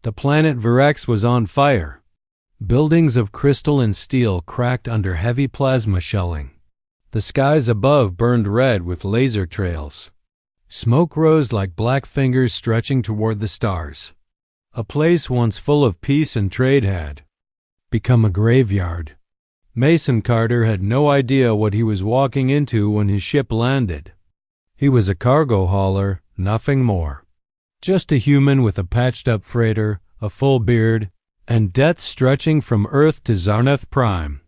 The planet Virex was on fire. Buildings of crystal and steel cracked under heavy plasma shelling. The skies above burned red with laser trails. Smoke rose like black fingers stretching toward the stars. A place once full of peace and trade had become a graveyard. Mason Carter had no idea what he was walking into when his ship landed. He was a cargo hauler, nothing more. Just a human with a patched-up freighter, a full beard, and debts stretching from Earth to Zarnath Prime.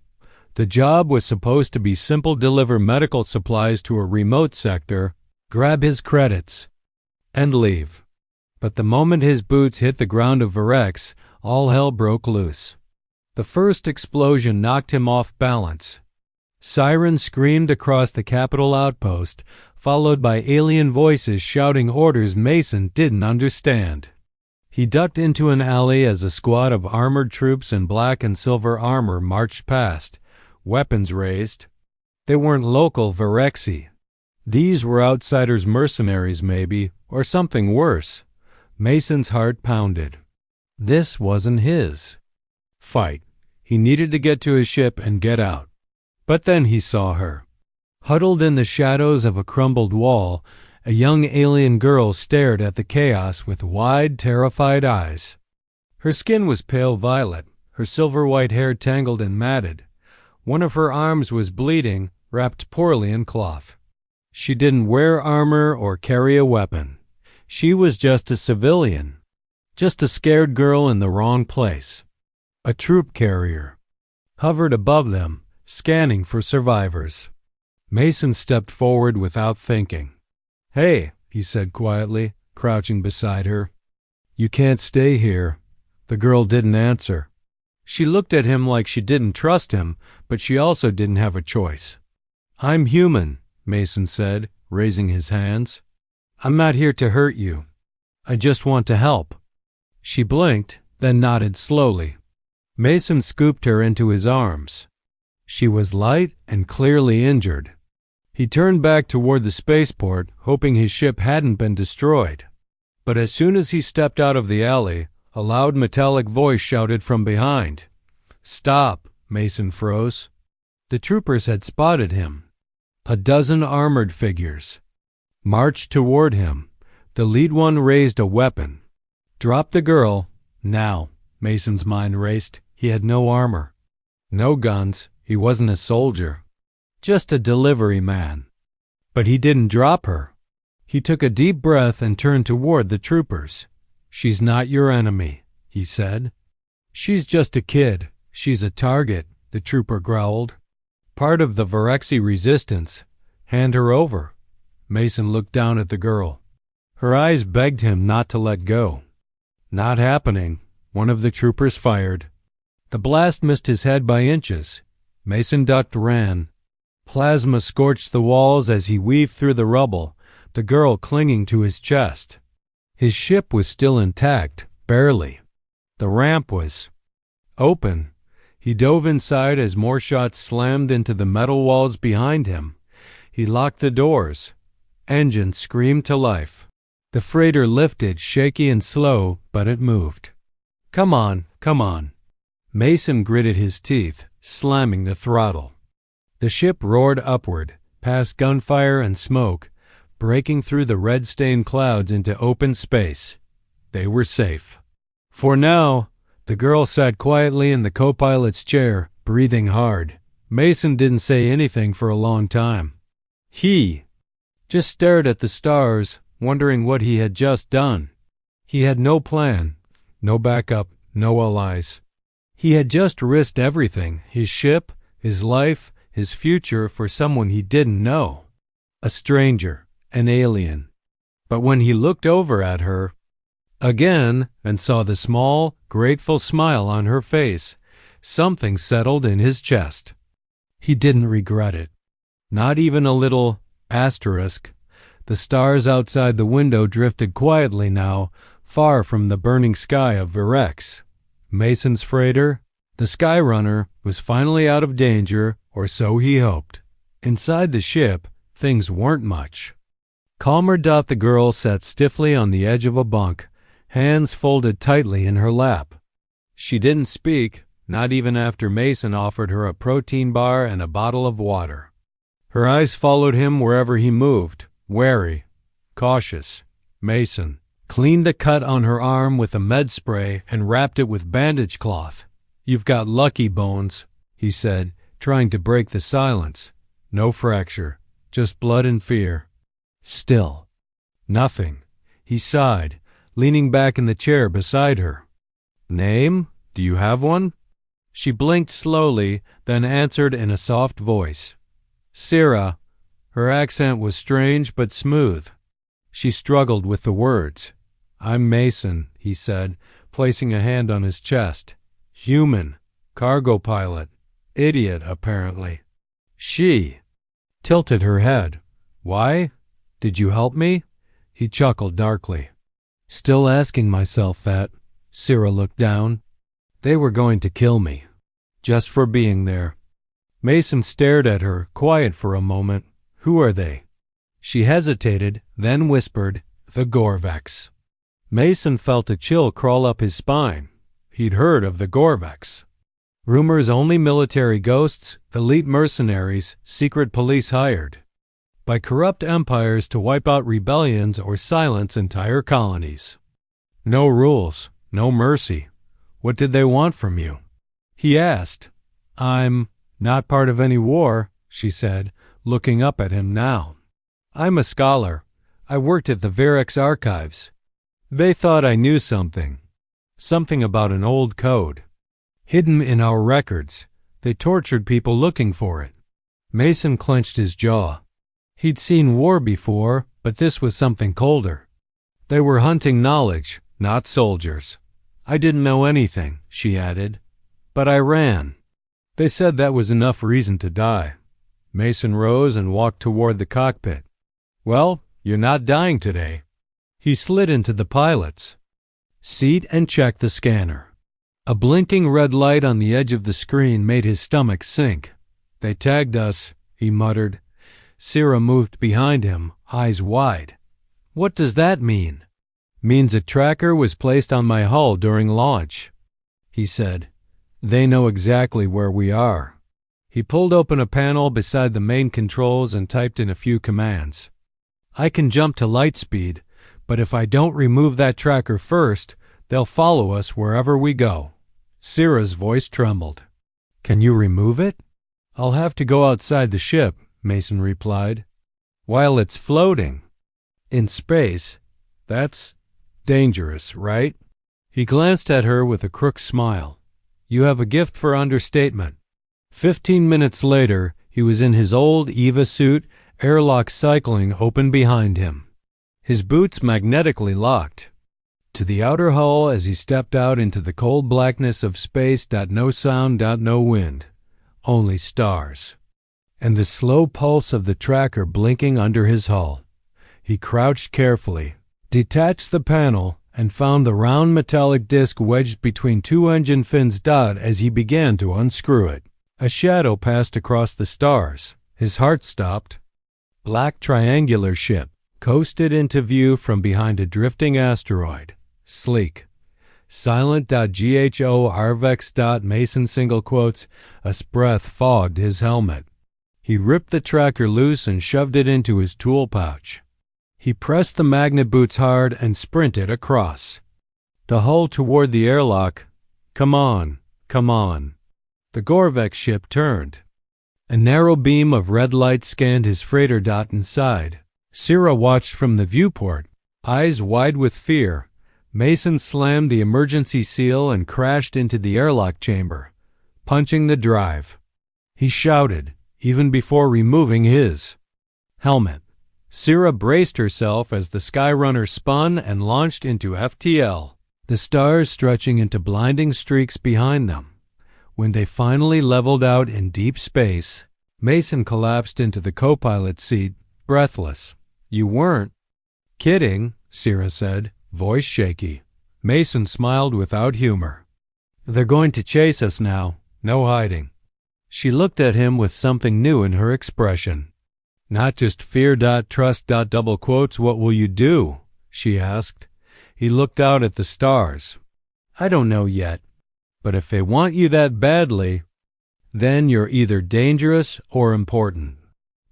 The job was supposed to be simple: deliver medical supplies to a remote sector, grab his credits, and leave. But the moment his boots hit the ground of Virex, all hell broke loose. The first explosion knocked him off balance. Sirens screamed across the Capitol outpost, followed by alien voices shouting orders Mason didn't understand. He ducked into an alley as a squad of armored troops in black and silver armor marched past, weapons raised. They weren't local Virexi. These were outsiders, mercenaries maybe, or something worse. Mason's heart pounded. This wasn't his fight. He needed to get to his ship and get out. But then he saw her. Huddled in the shadows of a crumbled wall, a young alien girl stared at the chaos with wide, terrified eyes. Her skin was pale violet, her silver-white hair tangled and matted. One of her arms was bleeding, wrapped poorly in cloth. She didn't wear armor or carry a weapon. She was just a civilian, just a scared girl in the wrong place. A troop carrier hovered above them, scanning for survivors. Mason stepped forward without thinking. "Hey," he said quietly, crouching beside her. "You can't stay here." The girl didn't answer. She looked at him like she didn't trust him, but she also didn't have a choice. "I'm human," Mason said, raising his hands. "I'm not here to hurt you. I just want to help." She blinked, then nodded slowly. Mason scooped her into his arms. She was light and clearly injured. He turned back toward the spaceport, hoping his ship hadn't been destroyed. But as soon as he stepped out of the alley, a loud metallic voice shouted from behind. "Stop!" Mason froze. The troopers had spotted him. A dozen armored figures marched toward him. The lead one raised a weapon. "Drop the girl, now." Mason's mind raced. He had no armor, no guns. He wasn't a soldier, just a delivery man. But he didn't drop her. He took a deep breath and turned toward the troopers. "She's not your enemy," he said. "She's just a kid. She's a target," the trooper growled. "Part of the Virexi resistance. Hand her over." Mason looked down at the girl. Her eyes begged him not to let go. "Not happening." One of the troopers fired. The blast missed his head by inches. Mason ducked, ran. Plasma scorched the walls as he weaved through the rubble, the girl clinging to his chest. His ship was still intact, barely. The ramp was open. He dove inside as more shots slammed into the metal walls behind him. He locked the doors. Engines screamed to life. The freighter lifted, shaky and slow, but it moved. "Come on, come on." Mason gritted his teeth, slamming the throttle. The ship roared upward, past gunfire and smoke, breaking through the red-stained clouds into open space. They were safe. For now, the girl sat quietly in the co-pilot's chair, breathing hard. Mason didn't say anything for a long time. He just stared at the stars, wondering what he had just done. He had no plan, no backup, no allies. He had just risked everything, his ship, his life, his future, for someone he didn't know. A stranger, an alien. But when he looked over at her again and saw the small, grateful smile on her face, something settled in his chest. He didn't regret it. Not even a little asterisk. The stars outside the window drifted quietly now, far from the burning sky of Virex. Mason's freighter, the Skyrunner, was finally out of danger, or so he hoped. Inside the ship, things weren't much calmer. The girl sat stiffly on the edge of a bunk, hands folded tightly in her lap. She didn't speak, not even after Mason offered her a protein bar and a bottle of water. Her eyes followed him wherever he moved, wary, cautious. Mason cleaned the cut on her arm with a med spray and wrapped it with bandage cloth. "You've got lucky, Bones," he said, trying to break the silence. "No fracture, just blood and fear." Still, nothing. He sighed, leaning back in the chair beside her. "Name? Do you have one?" She blinked slowly, then answered in a soft voice. "Syrah." Her accent was strange but smooth. She struggled with the words. "I'm Mason," he said, placing a hand on his chest. "Human. Cargo pilot. Idiot, apparently." She tilted her head. "Why? Did you help me?" He chuckled darkly. "Still asking myself that." Syrah looked down. "They were going to kill me. Just for being there." Mason stared at her, quiet for a moment. "Who are they?" She hesitated, then whispered, "The Gorveks." Mason felt a chill crawl up his spine. He'd heard of the Gorveks. Rumors only military ghosts, elite mercenaries, secret police hired by corrupt empires to wipe out rebellions or silence entire colonies. No rules, no mercy. What did they want from you? He asked. "I'm not part of any war," she said, looking up at him now. "I'm a scholar. I worked at the Virex archives. They thought I knew something about an old code. Hidden in our records. They tortured people looking for it." Mason clenched his jaw. He'd seen war before, but this was something colder. They were hunting knowledge, not soldiers. "I didn't know anything," she added. "But I ran. They said that was enough reason to die." Mason rose and walked toward the cockpit. "Well, you're not dying today." He slid into the pilot's seat and checked the scanner. A blinking red light on the edge of the screen made his stomach sink. "They tagged us," he muttered. Syrah moved behind him, eyes wide. "What does that mean?" "Means a tracker was placed on my hull during launch," he said. "They know exactly where we are." He pulled open a panel beside the main controls and typed in a few commands. "I can jump to light speed, but if I don't remove that tracker first, they'll follow us wherever we go." Syrah's voice trembled. "Can you remove it?" "I'll have to go outside the ship," Mason replied. "While it's floating in space, that's dangerous, right?" He glanced at her with a crook smile. "You have a gift for understatement." 15 minutes later, he was in his old EVA suit, airlock cycling open behind him. His boots magnetically locked to the outer hull as he stepped out into the cold blackness of space. No sound, no wind, only stars, and the slow pulse of the tracker blinking under his hull. He crouched carefully, detached the panel, and found the round metallic disc wedged between two engine fins. As he began to unscrew it, a shadow passed across the stars. His heart stopped. Black triangular ship coasted into view from behind a drifting asteroid. Sleek. Silent. Gho Arvex. Mason single quotes. A breath fogged his helmet. He ripped the tracker loose and shoved it into his tool pouch. He pressed the magnet boots hard and sprinted across the hull toward the airlock. "Come on, come on." The Gorvek ship turned. A narrow beam of red light scanned his freighter. Inside, Syrah watched from the viewport, eyes wide with fear. Mason slammed the emergency seal and crashed into the airlock chamber, punching the drive. He shouted, even before removing his helmet. Syrah braced herself as the Skyrunner spun and launched into FTL, the stars stretching into blinding streaks behind them. When they finally leveled out in deep space, Mason collapsed into the co-pilot's seat, breathless. "You weren't kidding," Syrah said, voice shaky. Mason smiled without humor. "They're going to chase us now, no hiding." She looked at him with something new in her expression. "Not just fear. Trust. Double quotes. What will you do?" she asked. He looked out at the stars. I don't know yet, but if they want you that badly, then you're either dangerous or important.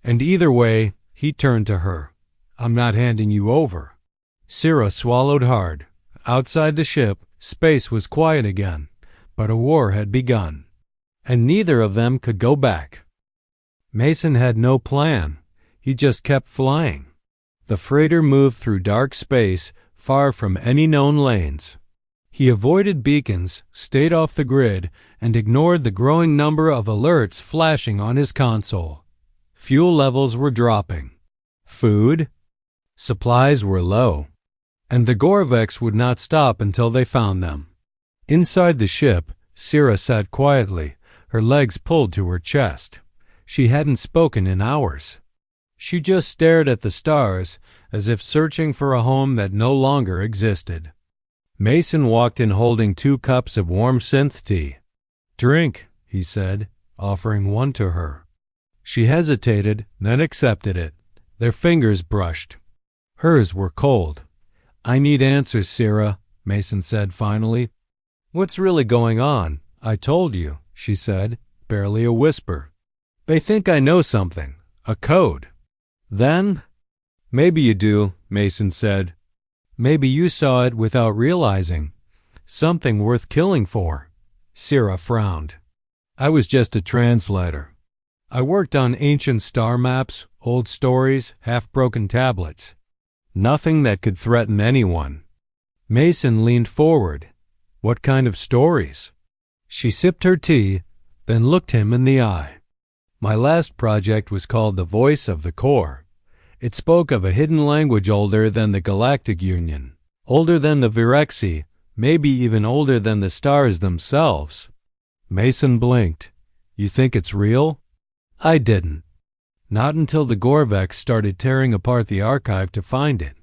And either way, he turned to her. I'm not handing you over. Syrah swallowed hard. Outside the ship, space was quiet again, but a war had begun, and neither of them could go back. Mason had no plan. He just kept flying. The freighter moved through dark space, far from any known lanes. He avoided beacons, stayed off the grid, and ignored the growing number of alerts flashing on his console. Fuel levels were dropping. Food? Supplies were low. And the Gorvex would not stop until they found them. Inside the ship, Syrah sat quietly, her legs pulled to her chest. She hadn't spoken in hours. She just stared at the stars, as if searching for a home that no longer existed. Mason walked in holding 2 cups of warm synth tea. Drink, he said, offering one to her. She hesitated, then accepted it. Their fingers brushed. Hers were cold. I need answers, Syrah, Mason said finally. What's really going on? I told you, she said, barely a whisper. They think I know something, a code. Then? Maybe you do, Mason said. Maybe you saw it without realizing. Something worth killing for. Syrah frowned. I was just a translator. I worked on ancient star maps, old stories, half-broken tablets. Nothing that could threaten anyone. Mason leaned forward. What kind of stories? She sipped her tea, then looked him in the eye. My last project was called The Voice of the Core. It spoke of a hidden language older than the Galactic Union, older than the Virexi, maybe even older than the stars themselves. Mason blinked. You think it's real? I didn't. Not until the Gorvex started tearing apart the archive to find it.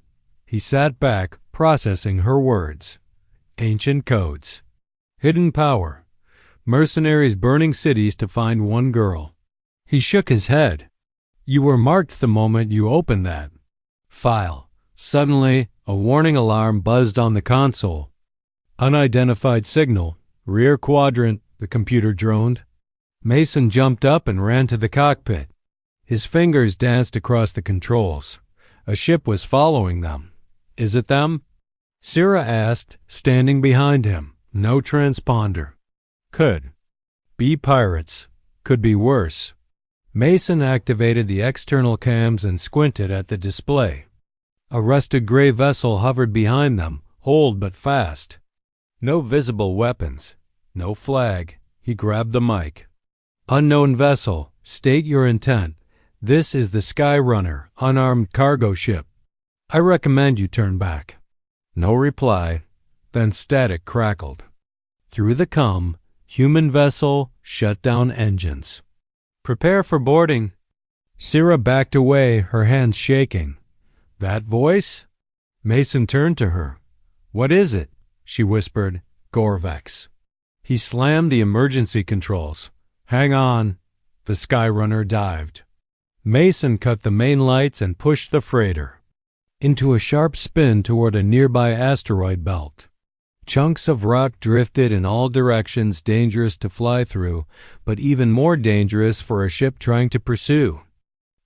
He sat back, processing her words. Ancient codes. Hidden power. Mercenaries burning cities to find one girl. He shook his head. You were marked the moment you opened that file. Suddenly, a warning alarm buzzed on the console. Unidentified signal. Rear quadrant, the computer droned. Mason jumped up and ran to the cockpit. His fingers danced across the controls. A ship was following them. Is it them? Syrah asked, standing behind him. No transponder. Could be pirates. Could be worse. Mason activated the external cams and squinted at the display. A rusted gray vessel hovered behind them, old but fast. No visible weapons. No flag. He grabbed the mic. Unknown vessel. State your intent. This is the Skyrunner, unarmed cargo ship. I recommend you turn back. No reply. Then static crackled. Through the comm, human vessel, shut down engines. Prepare for boarding. Syrah backed away, her hands shaking. That voice? Mason turned to her. What is it? She whispered. Gorvex. He slammed the emergency controls. Hang on. The Skyrunner dived. Mason cut the main lights and pushed the freighter into a sharp spin toward a nearby asteroid belt. Chunks of rock drifted in all directions, dangerous to fly through, but even more dangerous for a ship trying to pursue.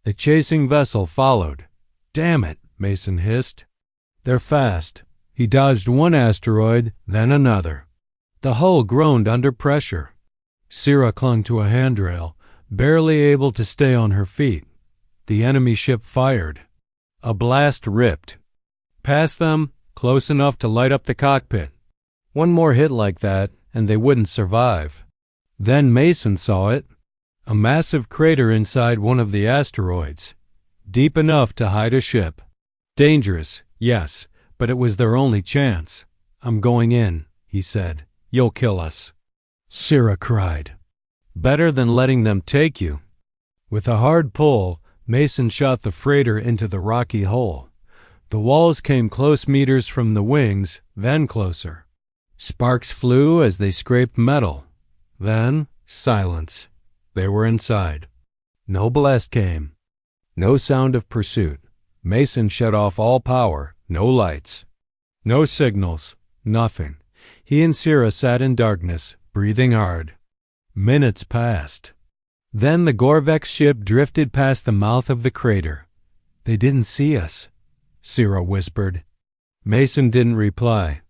The chasing vessel followed. Damn it, Mason hissed. They're fast. He dodged one asteroid, then another. The hull groaned under pressure. Syrah clung to a handrail, barely able to stay on her feet. The enemy ship fired. A blast ripped past them, close enough to light up the cockpit. One more hit like that, and they wouldn't survive. Then Mason saw it. A massive crater inside one of the asteroids. Deep enough to hide a ship. Dangerous, yes, but it was their only chance. I'm going in, he said. You'll kill us. Syrah cried. Better than letting them take you. With a hard pull, Mason shot the freighter into the rocky hole. The walls came close meters from the wings, then closer. Sparks flew as they scraped metal. Then, silence. They were inside. No blast came. No sound of pursuit. Mason shut off all power, no lights. No signals, nothing. He and Sierra sat in darkness, breathing hard. Minutes passed. Then the Gorvex ship drifted past the mouth of the crater. They didn't see us, Sierra whispered. Mason didn't reply.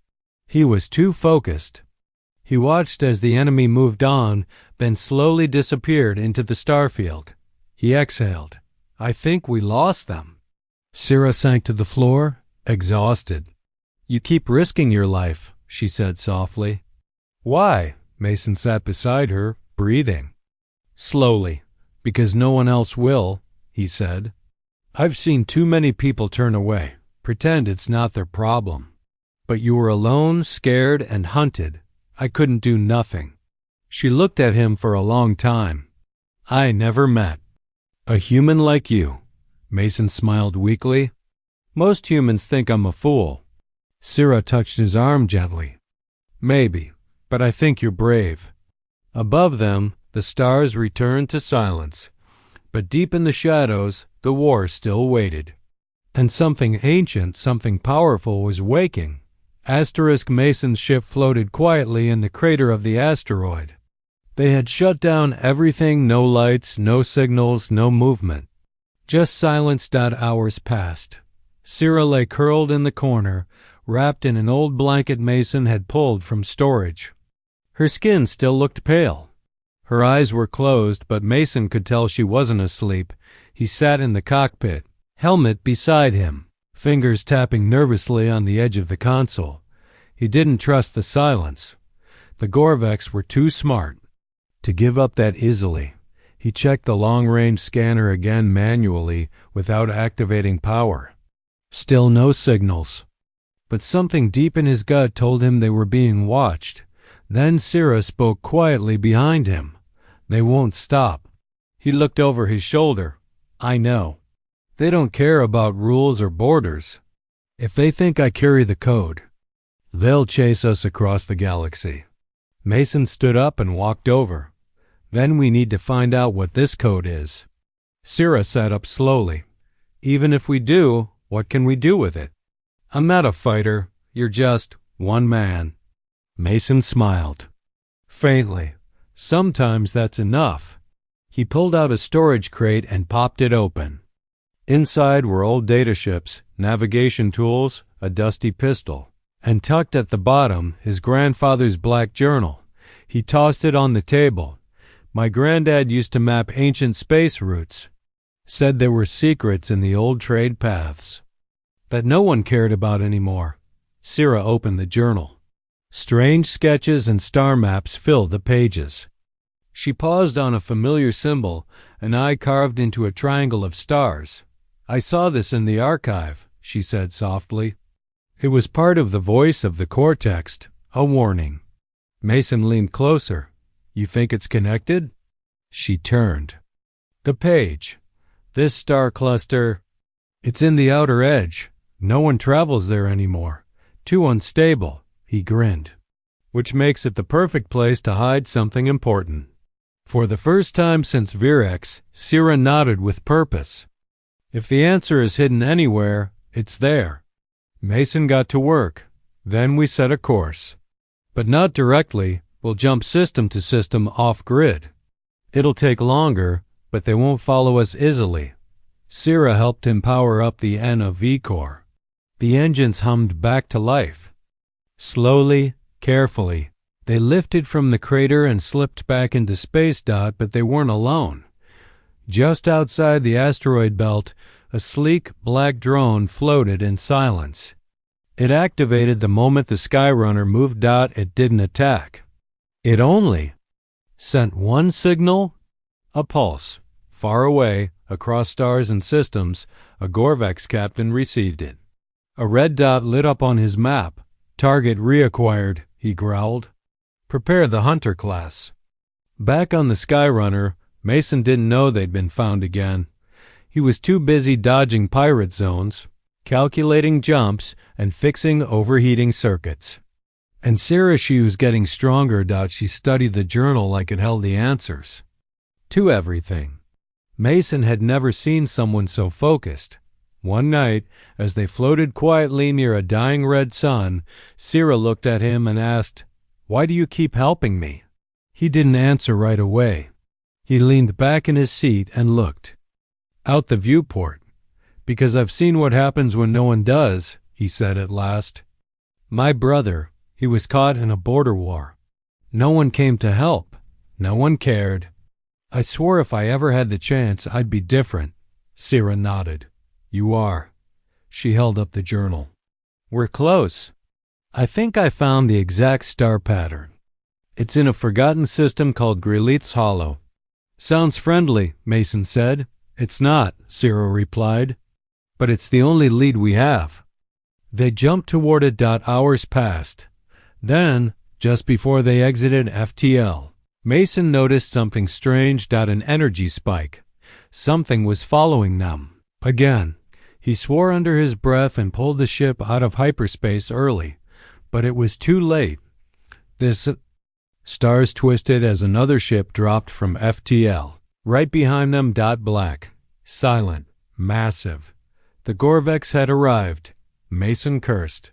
He was too focused. He watched as the enemy moved on, then slowly disappeared into the starfield. He exhaled. I think we lost them. Sierra sank to the floor, exhausted. You keep risking your life, she said softly. Why? Mason sat beside her, breathing. Slowly, because no one else will, he said. I've seen too many people turn away, pretend it's not their problem. But you were alone, scared, and hunted. I couldn't do nothing. She looked at him for a long time. I never met a human like you. Mason smiled weakly. Most humans think I'm a fool. Sierra touched his arm gently. Maybe, but I think you're brave. Above them, the stars returned to silence. But deep in the shadows, the war still waited. And something ancient, something powerful was waking. Mason's ship floated quietly in the crater of the asteroid. They had shut down everything, no lights, no signals, no movement. Just silence. Hours passed. Sierra lay curled in the corner, wrapped in an old blanket Mason had pulled from storage. Her skin still looked pale. Her eyes were closed, but Mason could tell she wasn't asleep. He sat in the cockpit, helmet beside him, fingers tapping nervously on the edge of the console. He didn't trust the silence. The Gorvex were too smart to give up that easily. He checked the long-range scanner again manually without activating power. Still no signals. But something deep in his gut told him they were being watched. Then Sierra spoke quietly behind him. They won't stop. He looked over his shoulder. I know. They don't care about rules or borders. If they think I carry the code, they'll chase us across the galaxy. Mason stood up and walked over. Then we need to find out what this code is. Sierra sat up slowly. Even if we do, what can we do with it? I'm not a fighter. You're just one man. Mason smiled. Faintly. Sometimes that's enough. He pulled out a storage crate and popped it open. Inside were old dataships, navigation tools, a dusty pistol, and tucked at the bottom his grandfather's black journal. He tossed it on the table. My granddad used to map ancient space routes. Said there were secrets in the old trade paths that no one cared about anymore. Sierra opened the journal. Strange sketches and star maps filled the pages. She paused on a familiar symbol, an eye carved into a triangle of stars. I saw this in the archive, she said softly. It was part of the voice of the core text, a warning. Mason leaned closer. You think it's connected? She turned. The page. This star cluster. It's in the outer edge. No one travels there anymore. Too unstable. He grinned. Which makes it the perfect place to hide something important. For the first time since Virex, Sierra nodded with purpose. If the answer is hidden anywhere, it's there. Mason got to work. Then we set a course. But not directly. We'll jump system to system off-grid. It'll take longer, but they won't follow us easily. Sierra helped him power up the NV core. The engines hummed back to life. Slowly, carefully, they lifted from the crater and slipped back into space. But they weren't alone. Just outside the asteroid belt, a sleek, black drone floated in silence. It activated the moment the Skyrunner moved. It didn't attack. It only sent one signal, a pulse. Far away, across stars and systems, a Gorvex captain received it. A red dot lit up on his map. Target reacquired, he growled. Prepare the Hunter class. Back on the Skyrunner, Mason didn't know they'd been found again. He was too busy dodging pirate zones, calculating jumps, and fixing overheating circuits. And Sierra, she was getting stronger. She studied the journal like it held the answers to everything. Mason had never seen someone so focused. One night, as they floated quietly near a dying red sun, Sira looked at him and asked, "Why do you keep helping me?" He didn't answer right away. He leaned back in his seat and looked out the viewport. "Because I've seen what happens when no one does," he said at last. "My brother, he was caught in a border war. No one came to help. No one cared. I swore if I ever had the chance, I'd be different." Sira nodded. "You are." She held up the journal. "We're close. I think I found the exact star pattern. It's in a forgotten system called Grelith's Hollow." "Sounds friendly," Mason said. "It's not," Sira replied. "But it's the only lead we have." They jumped toward it. Hours passed. Then, just before they exited FTL, Mason noticed something strange. An energy spike. Something was following them. Again, he swore under his breath and pulled the ship out of hyperspace early, but it was too late. Stars twisted as another ship dropped from FTL. Right behind them. Black, silent, massive. The Gorvex had arrived. Mason cursed.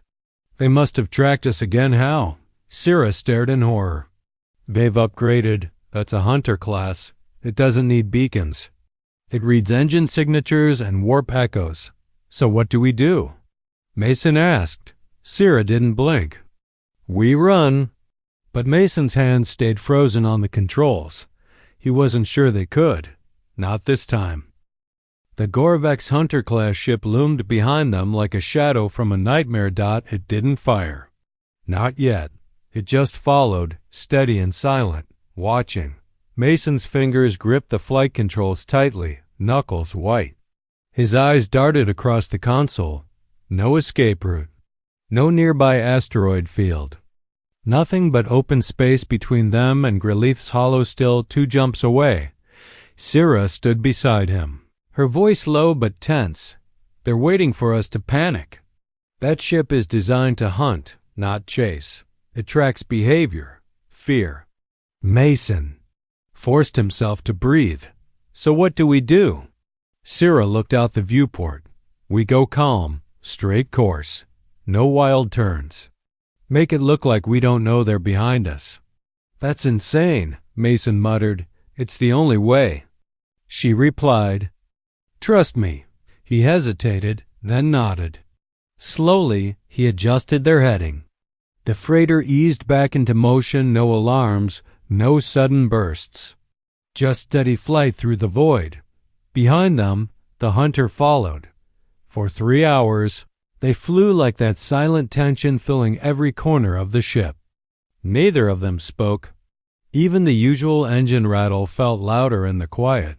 "They must have tracked us again. How?" Sira stared in horror. "They've upgraded. That's a hunter class. It doesn't need beacons. It reads engine signatures and warp echoes. So what do we do?" Mason asked. Sira didn't blink. "We run." But Mason's hands stayed frozen on the controls. He wasn't sure they could. Not this time. The Gorvex Hunter-class ship loomed behind them like a shadow from a nightmare. It didn't fire. Not yet. It just followed, steady and silent, watching. Mason's fingers gripped the flight controls tightly, knuckles white. His eyes darted across the console. No escape route. No nearby asteroid field. Nothing but open space between them and Grelith's Hollow, still 2 jumps away. Sira stood beside him, her voice low but tense. "They're waiting for us to panic. That ship is designed to hunt, not chase. It tracks behavior, fear." Mason forced himself to breathe. "So what do we do?" Sira looked out the viewport. "We go calm, straight course. No wild turns. Make it look like we don't know they're behind us." "That's insane," Mason muttered. "It's the only way." She replied, "Trust me." He hesitated, then nodded. Slowly, he adjusted their heading. The freighter eased back into motion. No alarms, no sudden bursts. Just steady flight through the void. Behind them, the Hunter followed. For 3 hours, they flew like that, silent tension filling every corner of the ship. Neither of them spoke. Even the usual engine rattle felt louder in the quiet.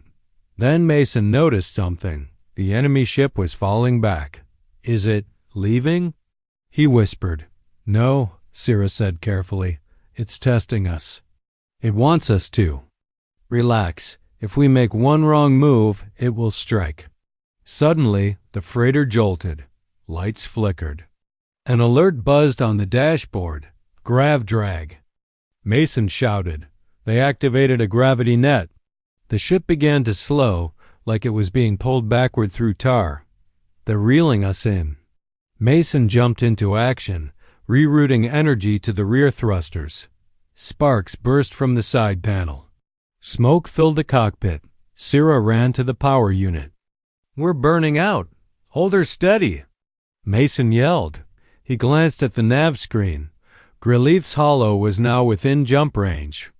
Then Mason noticed something. The enemy ship was falling back. "Is it leaving?" He whispered. "No," Sira said carefully. "It's testing us. It wants us to. Relax. If we make one wrong move, it will strike." Suddenly, the freighter jolted. Lights flickered. An alert buzzed on the dashboard. "Grav drag." Mason shouted. They activated a gravity net. The ship began to slow, like it was being pulled backward through tar. "They're reeling us in." Mason jumped into action, rerouting energy to the rear thrusters. Sparks burst from the side panel. Smoke filled the cockpit. Sira ran to the power unit. "We're burning out. Hold her steady." Mason yelled. He glanced at the nav screen. Grelith's Hollow was now within jump range.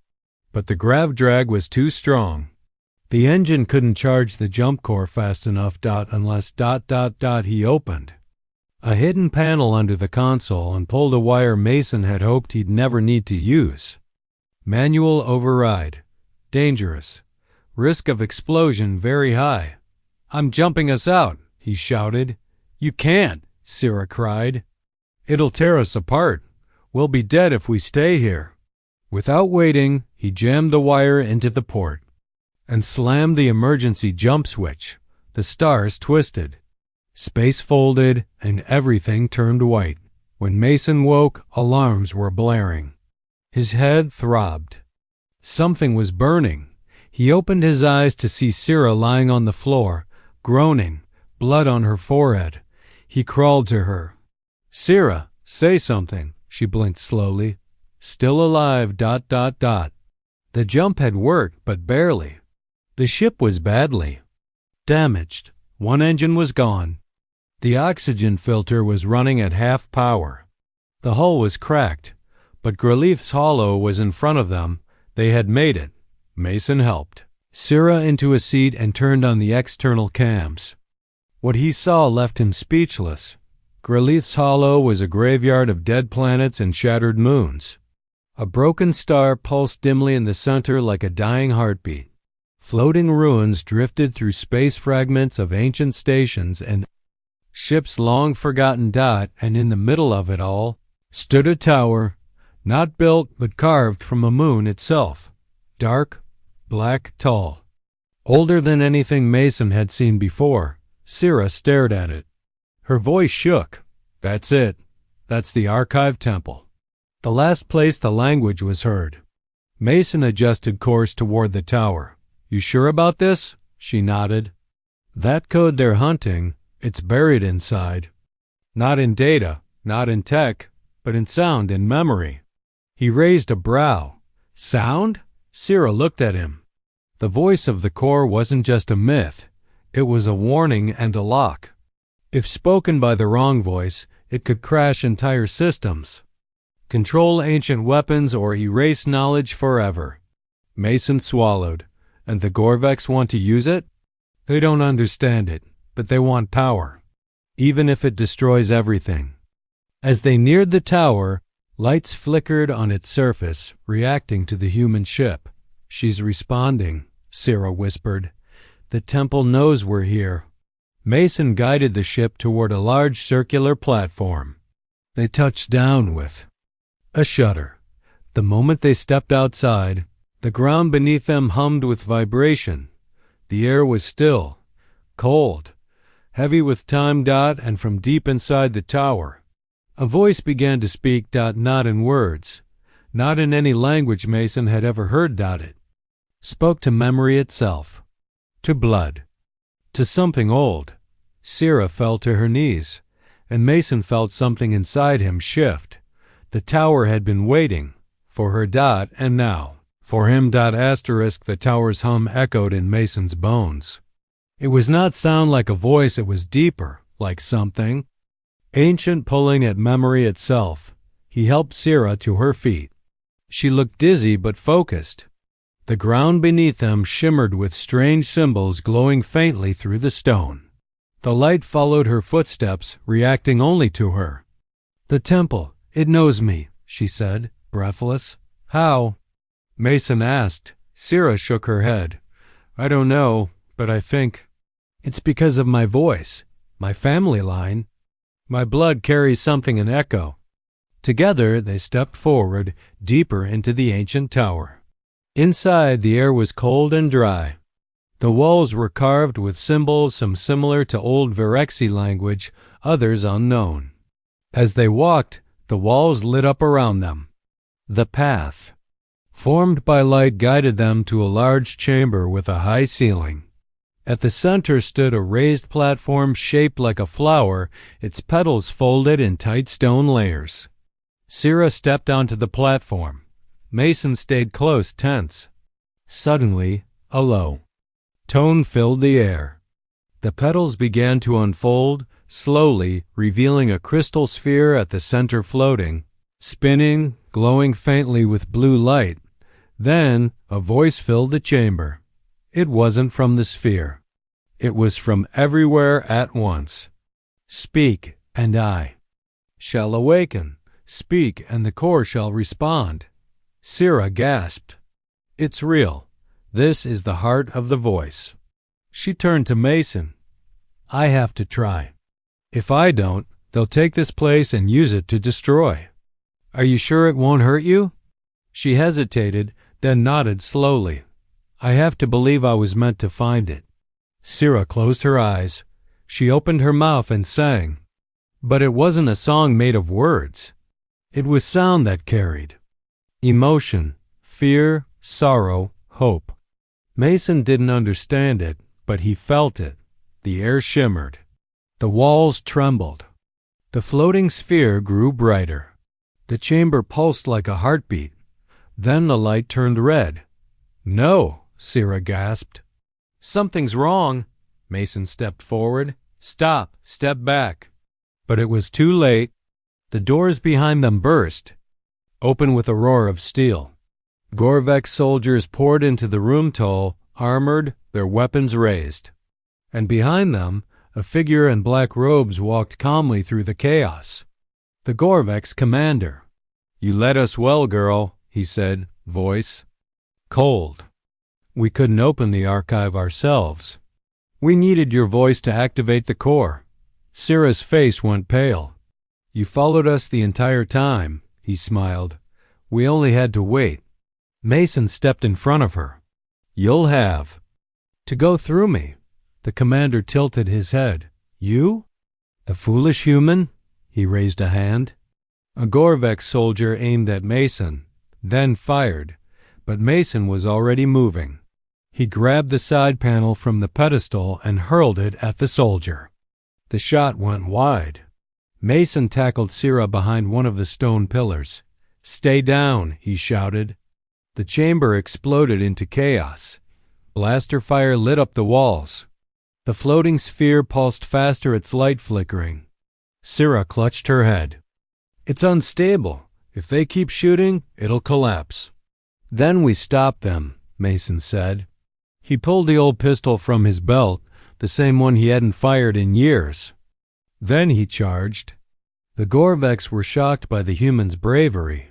But the grav drag was too strong. The engine couldn't charge the jump core fast enough. Unless ... He opened a hidden panel under the console and pulled a wire Mason had hoped he'd never need to use. Manual override. Dangerous. Risk of explosion very high. "I'm jumping us out," he shouted. "You can't," Sira cried. "It'll tear us apart. We'll be dead if we stay here." Without waiting, he jammed the wire into the port and slammed the emergency jump switch. The stars twisted. Space folded, and everything turned white. When Mason woke, alarms were blaring. His head throbbed. Something was burning. He opened his eyes to see Sira lying on the floor, groaning, blood on her forehead. He crawled to her. "Sira, say something." She blinked slowly. "Still alive, ... The jump had worked, but barely. The ship was badly damaged. One engine was gone. The oxygen filter was running at half power. The hull was cracked, but Graleith's Hollow was in front of them. They had made it. Mason helped Sira into a seat and turned on the external cams. What he saw left him speechless. Graleith's Hollow was a graveyard of dead planets and shattered moons. A broken star pulsed dimly in the center like a dying heartbeat. Floating ruins drifted through space fragments of ancient stations and ships long forgotten. And in the middle of it all stood a tower, not built but carved from a moon itself. Dark, black, tall. Older than anything Mason had seen before. Sira stared at it. Her voice shook. "That's it. That's the Archive Temple." The last place the language was heard. Mason adjusted course toward the tower. "You sure about this?" She nodded. "That code they're hunting, it's buried inside. Not in data, not in tech, but in sound and memory." He raised a brow. "Sound?" Sira looked at him. The voice of the core wasn't just a myth. It was a warning and a lock. If spoken by the wrong voice, it could crash entire systems, control ancient weapons, or erase knowledge forever. Mason swallowed. "And the Gorvex want to use it?" "They don't understand it, but they want power, even if it destroys everything." As they neared the tower, lights flickered on its surface, reacting to the human ship. "She's responding," Sira whispered. "The temple knows we're here." Mason guided the ship toward a large circular platform. They touched down with a shudder. The moment they stepped outside, the ground beneath them hummed with vibration. The air was still, cold, heavy with time. And from deep inside the tower, a voice began to speak. Not in words, not in any language Mason had ever heard. It spoke to memory itself, to blood, to something old. Sira fell to her knees, and Mason felt something inside him shift. The tower had been waiting for her. And now, for him. The tower's hum echoed in Mason's bones. It was not sound like a voice, it was deeper, like something ancient pulling at memory itself. He helped Sira to her feet. She looked dizzy but focused. The ground beneath them shimmered with strange symbols glowing faintly through the stone. The light followed her footsteps, reacting only to her. "The temple, it knows me," she said, breathless. "How?" Mason asked. Sira shook her head. "I don't know, but I think it's because of my voice, my family line. My blood carries something, an echo." Together they stepped forward, deeper into the ancient tower. Inside, the air was cold and dry. The walls were carved with symbols, some similar to old Virexi language, others unknown. As they walked, the walls lit up around them. The path formed by light guided them to a large chamber with a high ceiling. At the center stood a raised platform shaped like a flower, its petals folded in tight stone layers. Sira stepped onto the platform. Mason stayed close, tense. Suddenly, a low tone filled the air. The petals began to unfold, slowly, revealing a crystal sphere at the center floating, spinning, glowing faintly with blue light. Then, a voice filled the chamber. It wasn't from the sphere. It was from everywhere at once. "Speak, and I shall awaken. Speak, and the core shall respond." Sira gasped. "It's real. This is the heart of the voice." She turned to Mason. "I have to try. If I don't, they'll take this place and use it to destroy. Are you sure it won't hurt you?" She hesitated, then nodded slowly. "I have to believe I was meant to find it." Sira closed her eyes. She opened her mouth and sang. But it wasn't a song made of words. It was sound that carried emotion, fear, sorrow, hope. Mason didn't understand it, but he felt it. The air shimmered. The walls trembled. The floating sphere grew brighter. The chamber pulsed like a heartbeat. Then the light turned red. "No," Sierra gasped. "Something's wrong." Mason stepped forward. "Stop. Step back." But it was too late. The doors behind them burst, open with a roar of steel. Gorvex soldiers poured into the room tall, armored, their weapons raised. And behind them, a figure in black robes walked calmly through the chaos. The Gorvex commander. "You led us well, girl," he said, voice cold. "We couldn't open the archive ourselves. We needed your voice to activate the core." Sierra's face went pale. "You followed us the entire time," he smiled. "We only had to wait." Mason stepped in front of her. "You'll have to go through me." The commander tilted his head. "You? A foolish human?" He raised a hand. A Gorvex soldier aimed at Mason, then fired, but Mason was already moving. He grabbed the side panel from the pedestal and hurled it at the soldier. The shot went wide. Mason tackled Sierra behind one of the stone pillars. "Stay down," he shouted. The chamber exploded into chaos. Blaster fire lit up the walls. The floating sphere pulsed faster, its light flickering. Sierra clutched her head. "It's unstable. If they keep shooting, it'll collapse." "Then we stop them," Mason said. He pulled the old pistol from his belt, the same one he hadn't fired in years. Then he charged. The Gorvex were shocked by the human's bravery.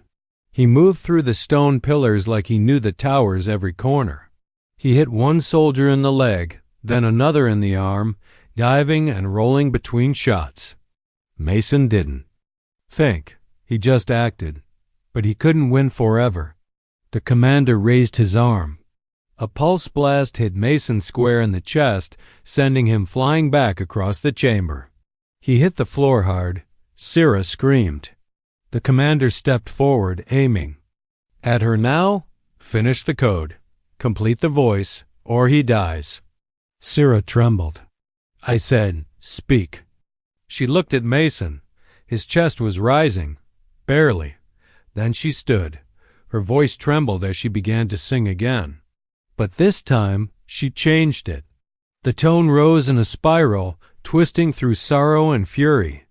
He moved through the stone pillars like he knew the tower's every corner. He hit one soldier in the leg, then another in the arm, diving and rolling between shots. Mason didn't think. He just acted. But he couldn't win forever. The commander raised his arm. A pulse blast hit Mason square in the chest, sending him flying back across the chamber. He hit the floor hard. Sierra screamed. The commander stepped forward, aiming. "At her now? Finish the code. Complete the voice, or he dies." Sierra trembled. I said, "Speak." She looked at Mason. His chest was rising. Barely. Then she stood. Her voice trembled as she began to sing again. But this time, she changed it. The tone rose in a spiral, twisting through sorrow and fury.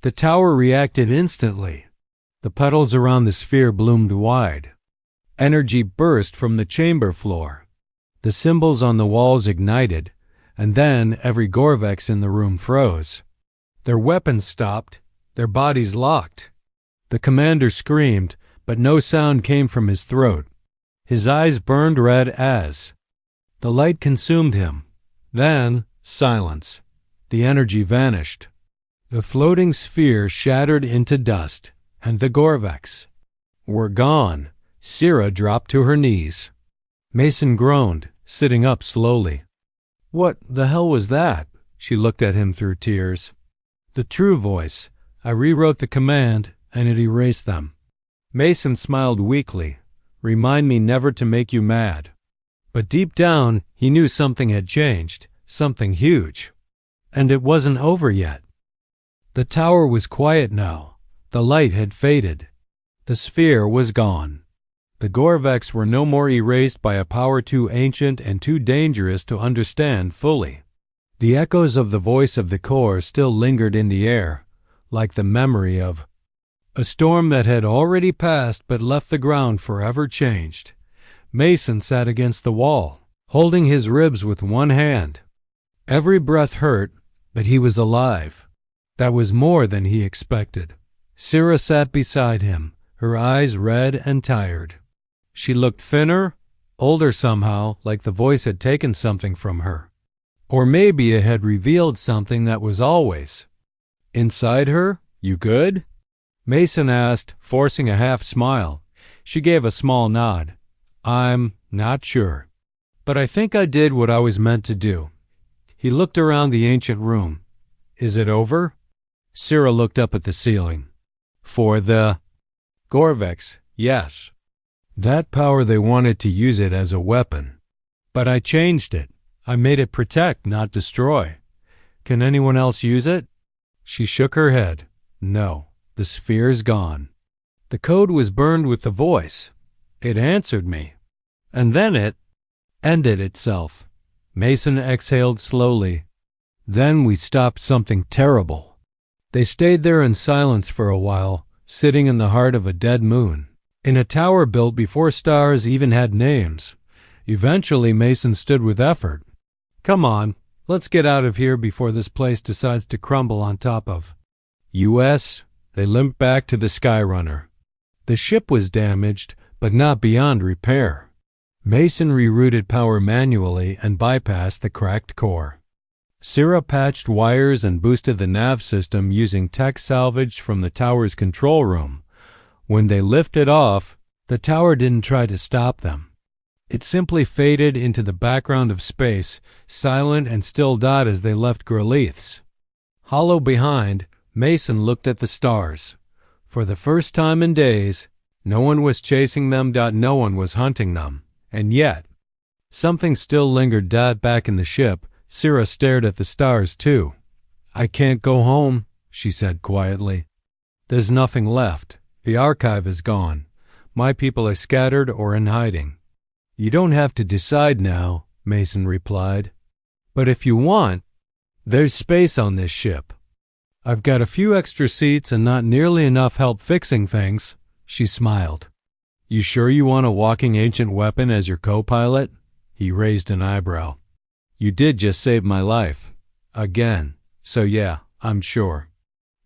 The tower reacted instantly. The petals around the sphere bloomed wide. Energy burst from the chamber floor. The symbols on the walls ignited, and then every Gorvex in the room froze. Their weapons stopped, their bodies locked. The commander screamed, but no sound came from his throat. His eyes burned red as the light consumed him. Then, silence. The energy vanished. The floating sphere shattered into dust, and the Gorvex were gone. Sierra dropped to her knees. Mason groaned, sitting up slowly. "What the hell was that?" She looked at him through tears. "The true voice. I rewrote the command, and it erased them." Mason smiled weakly. "Remind me never to make you mad." But deep down, he knew something had changed, something huge. And it wasn't over yet. The tower was quiet now. The light had faded. The sphere was gone. The Gorvex were no more erased by a power too ancient and too dangerous to understand fully. The echoes of the voice of the core still lingered in the air, like the memory of a storm that had already passed but left the ground forever changed. Mason sat against the wall, holding his ribs with one hand. Every breath hurt, but he was alive. That was more than he expected. Sierra sat beside him, her eyes red and tired. She looked thinner, older somehow, like the voice had taken something from her. Or maybe it had revealed something that was always inside her. "You good?" Mason asked, forcing a half smile. She gave a small nod. "I'm not sure. But I think I did what I was meant to do." He looked around the ancient room. "Is it over?" Sierra looked up at the ceiling. "For the Gorvex, yes. That power, they wanted to use it as a weapon. But I changed it. I made it protect, not destroy. Can anyone else use it? She shook her head. No, the sphere's gone. The code was burned with the voice. It answered me. And then it ended itself. Mason exhaled slowly. Then we stopped something terrible. They stayed there in silence for a while, sitting in the heart of a dead moon, in a tower built before stars even had names. Eventually, Mason stood with effort. Come on, let's get out of here before this place decides to crumble on top of U.S. They limped back to the Skyrunner. The ship was damaged, but not beyond repair. Mason rerouted power manually and bypassed the cracked core. Syrah patched wires and boosted the nav system using tech salvaged from the tower's control room. When they lifted off, the tower didn't try to stop them. It simply faded into the background of space, silent and still as they left Greliths. Hollow behind, Mason looked at the stars. For the first time in days, no one was chasing them. No one was hunting them. And yet, something still lingered. Back in the ship, Syrah stared at the stars too. I can't go home, she said quietly. There's nothing left. The archive is gone. My people are scattered or in hiding. You don't have to decide now, Mason replied. But if you want, there's space on this ship. I've got a few extra seats and not nearly enough help fixing things, she smiled. You sure you want a walking ancient weapon as your co-pilot? He raised an eyebrow. You did just save my life. Again. So yeah, I'm sure.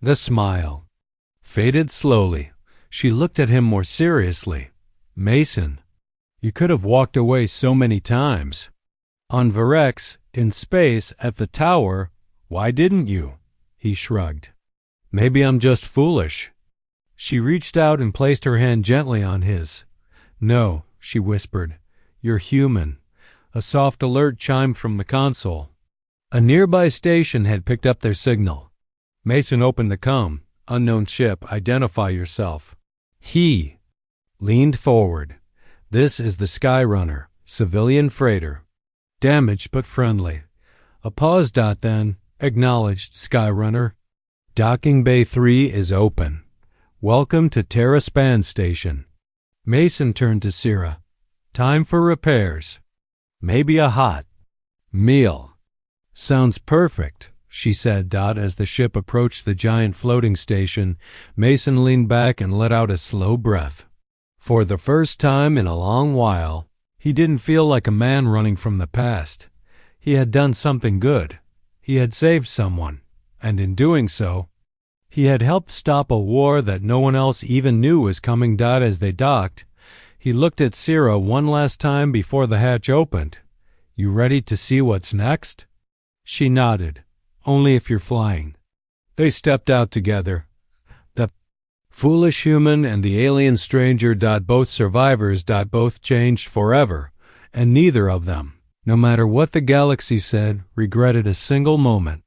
The smile faded slowly. She looked at him more seriously. Mason, you could have walked away so many times. On Virex, in space, at the tower, why didn't you? He shrugged. Maybe I'm just foolish. She reached out and placed her hand gently on his. No, she whispered. You're human. A soft alert chimed from the console. A nearby station had picked up their signal. Mason opened the comm. Unknown ship, identify yourself. He leaned forward. This is the Skyrunner, civilian freighter. Damaged but friendly. A pause. Then, acknowledged Skyrunner. Docking Bay 3 is open. Welcome to Terra Span Station. Mason turned to Syrah. Time for repairs. Maybe a hot meal. Sounds perfect, she said. As the ship approached the giant floating station, Mason leaned back and let out a slow breath. For the first time in a long while, he didn't feel like a man running from the past. He had done something good. He had saved someone, and in doing so, he had helped stop a war that no one else even knew was coming. As they docked, he looked at Syrah one last time before the hatch opened. You ready to see what's next? She nodded. Only if you're flying. They stepped out together. The foolish human and the alien stranger. Both survivors. Both changed forever, and neither of them, no matter what the galaxy said, regretted a single moment.